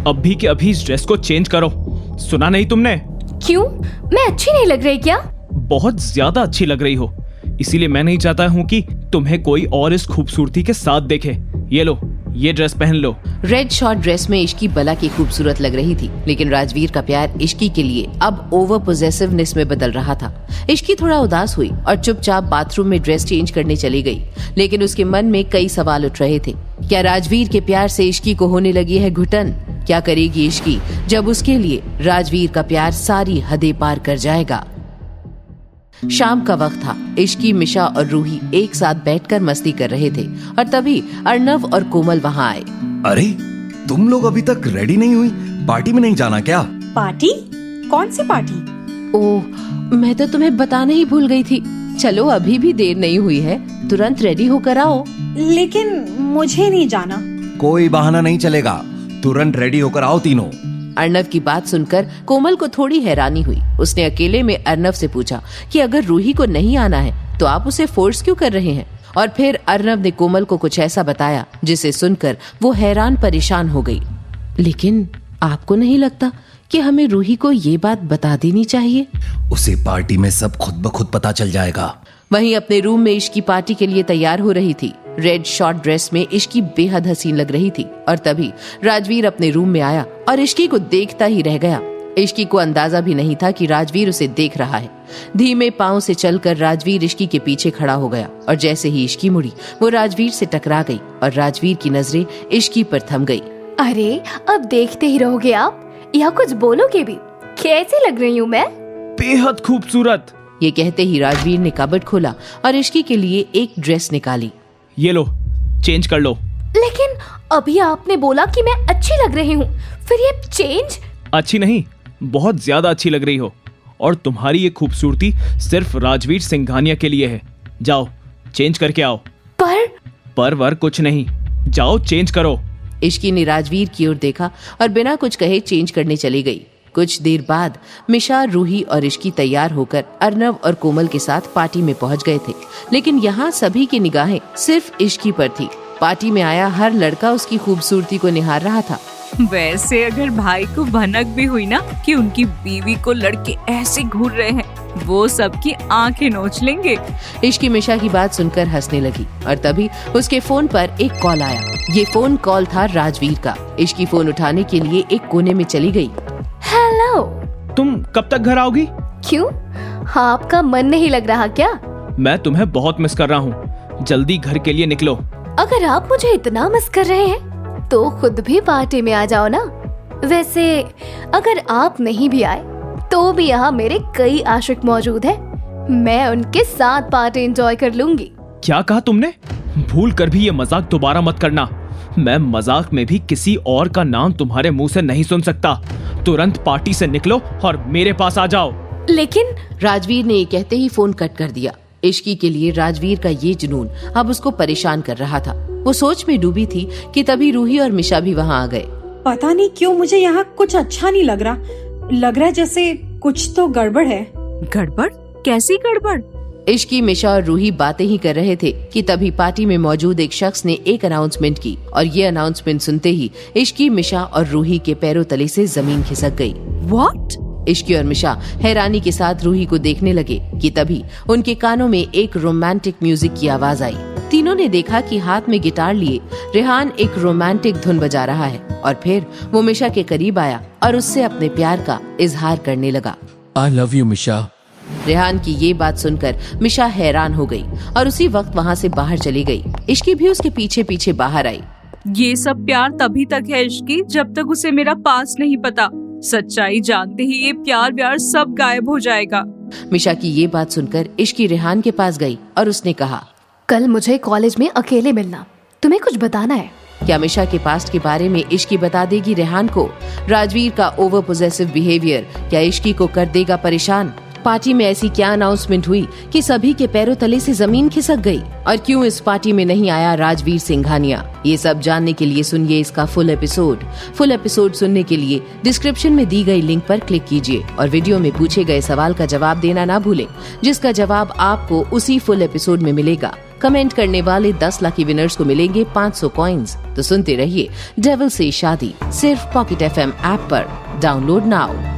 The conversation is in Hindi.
अभी के अभी इस ड्रेस को चेंज करो। सुना नहीं तुमने? क्यों, मैं अच्छी नहीं लग रही क्या? बहुत ज्यादा अच्छी लग रही हो, इसीलिए मैं नहीं चाहता हूँ कि तुम्हें कोई और इस खूबसूरती के साथ देखे। ये लो, ये ड्रेस पहन लो। रेड शॉर्ट ड्रेस में इश्की बला की खूबसूरत लग रही थी, लेकिन राजवीर का प्यार इश्की के लिए अब ओवर पोजेसिवनेस में बदल रहा था। इश्की थोड़ा उदास हुई और चुपचाप बाथरूम में ड्रेस चेंज करने चली गई, लेकिन उसके मन में कई सवाल उठ रहे थे। क्या राजवीर के प्यार से इश्की को होने लगी है घुटन? क्या करेगी इश्की जब उसके लिए राजवीर का प्यार सारी हदें पार कर जाएगा? शाम का वक्त था। इश्की, मिशा और रूही एक साथ बैठकर मस्ती कर रहे थे और तभी अर्नव और कोमल वहां आए। अरे, तुम लोग अभी तक रेडी नहीं हुई? पार्टी में नहीं जाना क्या? पार्टी? कौन सी पार्टी? ओह, मैं तो तुम्हें बताना ही भूल गई थी। चलो, अभी भी देर नहीं हुई है, तुरंत रेडी होकर आओ। लेकिन मुझे नहीं जाना। कोई बहाना नहीं चलेगा, तुरंत रेडी होकर आओ तीनों। अर्नव की बात सुनकर कोमल को थोड़ी हैरानी हुई। उसने अकेले में अर्नव से पूछा कि अगर रूही को नहीं आना है तो आप उसे फोर्स क्यों कर रहे हैं? और फिर अर्नव ने कोमल को कुछ ऐसा बताया जिसे सुनकर वो हैरान परेशान हो गई। लेकिन आपको नहीं लगता कि हमें रूही को ये बात बता देनी चाहिए? उसे पार्टी में सब खुद ब खुद पता चल जाएगा। वहीं अपने रूम में इश्की पार्टी के लिए तैयार हो रही थी। रेड शॉर्ट ड्रेस में इश्की बेहद हसीन लग रही थी और तभी राजवीर अपने रूम में आया और इश्की को देखता ही रह गया। इश्की को अंदाजा भी नहीं था कि राजवीर उसे देख रहा है। धीमे पांव से चलकर राजवीर इश्की के पीछे खड़ा हो गया और जैसे ही इश्की मुड़ी वो राजवीर से टकरा गई और राजवीर की नजरें इश्की पर थम गई। अरे, अब देखते ही रहोगे आप या कुछ बोलोगे भी? कैसी लग रही हूँ मैं? बेहद खूबसूरत। ये कहते ही राजवीर ने कबर्ड खोला और इश्की के लिए एक ड्रेस निकाली। ये लो, चेंज कर लो। लेकिन अभी आपने बोला कि मैं अच्छी लग रही हूँ, फिर ये चेंज? अच्छी नहीं, बहुत ज्यादा अच्छी लग रही हो। और तुम्हारी ये खूबसूरती सिर्फ राजवीर सिंघानिया के लिए है। जाओ, चेंज करके आओ। पर वर कुछ नहीं, जाओ चेंज करो। इश्की ने राजवीर की ओर देखा और बिना कुछ कहे चेंज करने चली गई। कुछ देर बाद मिशा, रूही और इश्की तैयार होकर अर्नव और कोमल के साथ पार्टी में पहुंच गए थे, लेकिन यहाँ सभी की निगाहें सिर्फ इश्की पर थी। पार्टी में आया हर लड़का उसकी खूबसूरती को निहार रहा था। वैसे अगर भाई को भनक भी हुई ना कि उनकी बीवी को लड़के ऐसे घूर रहे हैं, वो सबकी आंखें नोच लेंगे। इश्की मिशा की बात सुनकर हंसने लगी और तभी उसके फोन पर एक कॉल आया। ये फोन कॉल था राजवीर का। इश्की फोन उठाने के लिए एक कोने में चली गई। हेलो, तुम कब तक घर आओगी? क्यों, आपका मन नहीं लग रहा क्या? मैं तुम्हें बहुत मिस कर रहा हूँ, जल्दी घर के लिए निकलो। अगर आप मुझे इतना मिस कर रहे हैं तो खुद भी पार्टी में आ जाओ ना। वैसे अगर आप नहीं भी आए तो भी यहाँ मेरे कई आशिक मौजूद हैं। मैं उनके साथ पार्टी एंजॉय कर लूंगी। क्या कहा तुमने? भूल कर भी ये मजाक दोबारा मत करना। मैं मजाक में भी किसी और का नाम तुम्हारे मुंह से नहीं सुन सकता। तुरंत पार्टी से निकलो और मेरे पास आ जाओ। लेकिन राजवीर ने ये कहते ही फोन कट कर दिया। इश्की के लिए राजवीर का ये जुनून अब उसको परेशान कर रहा था। वो सोच में डूबी थी कि तभी रूही और मिशा भी वहाँ आ गए। पता नहीं क्यों मुझे यहाँ कुछ अच्छा नहीं लग रहा है जैसे कुछ तो गड़बड़ है। गड़बड़? कैसी गड़बड़? इश्की, मिशा और रूही बातें ही कर रहे थे कि तभी पार्टी में मौजूद एक शख्स ने एक अनाउंसमेंट की और ये अनाउंसमेंट सुनते ही इश्की, मिशा और रूही के पैरों तले से जमीन खिसक गई। What? इश्की और मिशा हैरानी के साथ रूही को देखने लगे कि तभी उनके कानों में एक रोमांटिक म्यूजिक की आवाज आई। तीनों ने देखा कि हाथ में गिटार लिए रेहान एक रोमांटिक धुन बजा रहा है और फिर वो मिशा के करीब आया और उससे अपने प्यार का इजहार करने लगा। I love you, मिशा। रेहान की ये बात सुनकर मिशा हैरान हो गई और उसी वक्त वहाँ से बाहर चली गई। इश्की भी उसके पीछे पीछे बाहर आई। ये सब प्यार तभी तक है इश्की जब तक उसे मेरा पास नहीं पता। सच्चाई जानते ही ये प्यार व्यार सब गायब हो जाएगा। मिशा की ये बात सुनकर इश्की रेहान के पास गई और उसने कहा, कल मुझे कॉलेज में अकेले मिलना, तुम्हें कुछ बताना है। क्या मिशा के पास्ट के बारे में इश्की बता देगी रेहान को? राजवीर का ओवर पोजेसिव बिहेवियर क्या इश्की को कर देगा परेशान? पार्टी में ऐसी क्या अनाउंसमेंट हुई कि सभी के पैरों तले से जमीन खिसक गई? और क्यों इस पार्टी में नहीं आया राजवीर सिंघानिया? ये सब जानने के लिए सुनिए इसका फुल एपिसोड सुनने के लिए डिस्क्रिप्शन में दी गई लिंक पर क्लिक कीजिए और वीडियो में पूछे गए सवाल का जवाब देना ना भूलें, जिसका जवाब आपको उसी फुल एपिसोड में मिलेगा। कमेंट करने वाले 10 लकी विनर्स को मिलेंगे 500 कॉइंस। तो सुनते रहिए डेविल से शादी सिर्फ पॉकेट FM ऐप पर। Download now.